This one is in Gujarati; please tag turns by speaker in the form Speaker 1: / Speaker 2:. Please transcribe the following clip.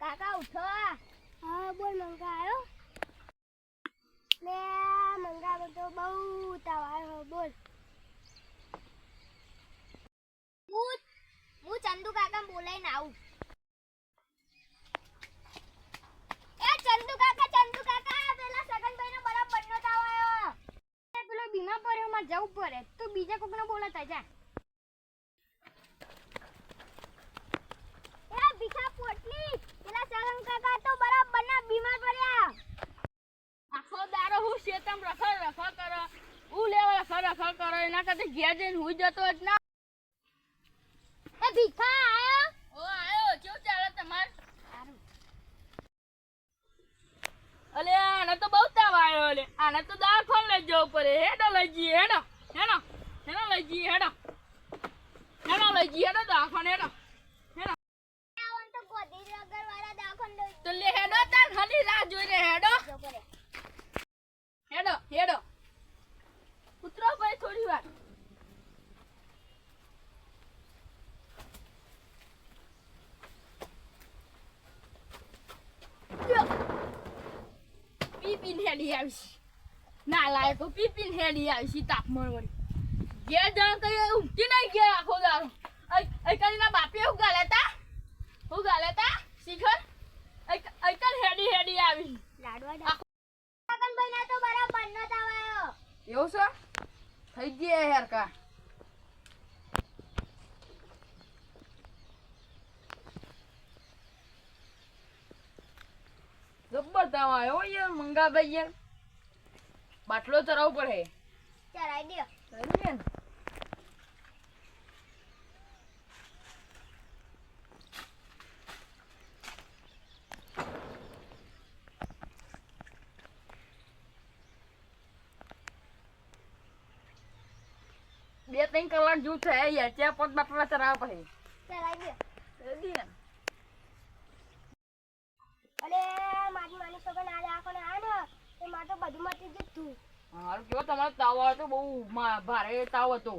Speaker 1: કાકા ઉઠો. હા બોલ મંગા આવ્યો લે. મંગા તો બહુ તાવ આવ્યો. બોલ. હું ચંદુ કાકા બોલાઈને આવું. એ ચંદુ કાકા પેલા સગનભાઈ નો બરાબર નો તાવ આવ્યો. પેલો બીમાર પડ્યો, માં જવું પડે તો બીજા કોકને બોલાતા જા. એ ભીખા પોટલી, પેલા સગન કાકા તો બરાબર ના બીમાર પડ્યા.
Speaker 2: આખો દારો હું શેતમ રખડ કરો, હું લેવા રખડ કરો, એના કરતા ઘેર જઈને હુઈ જતો જ ના.
Speaker 1: એ ભીખા આયો?
Speaker 2: ઓ આયો. કેવું ચાલે તમાર?
Speaker 1: સારું.
Speaker 2: અલે આને તો બહુ તાવ આવ્યો. અલે આને તો દવાખાને લઈ જવું પડે. હેડો લઈ જઈએ. હેડો લઈ જઈએ. હેડો લઈ જઈએ. હેડો દવાખાને. હેડો
Speaker 1: આવન તો ગોધીનગર વાળા દવાખાને લઈ
Speaker 2: તો લે હેડો તાર ખાલી રાહ જોઈ રે. હેડો ઉતરો ભાઈ થોડી વાર. પીપીન હેડી આવી ના લાયકો. પીપીન હેડી આવી તાપમાન વળી. ઘેર જણ કઈ ઊંઘતી નહીં ઘેર આખો દારો. અઈકલના બાપે હું ગાલે તા શિખર અઈકલ હેડી આવી.
Speaker 1: લાડવા સગનભાઈ ના તો બરાબર નો તાવ આવ્યો.
Speaker 2: એવું છે? થઈ ગયા હેરકા. જબ્બર તાવ આવ્યો યાર મંગાભાઈ. યાર બાટલો ચરાવવો પડે.
Speaker 1: ચરાઈ દે.
Speaker 2: બે ત્રણ કલાક જેવું થયા યાર. ત્યાં પાંચ બાટલા ચરાવવા પડે.
Speaker 1: ચરાઈ દે.
Speaker 2: ને
Speaker 1: અલે મારી માની સગન આ દવાખાને આ ને એ માં તો બધું મટી જતું.
Speaker 2: હારું કેવો તમારો તાવ આવ્યો તો બહુ ભારે તાવ હતો.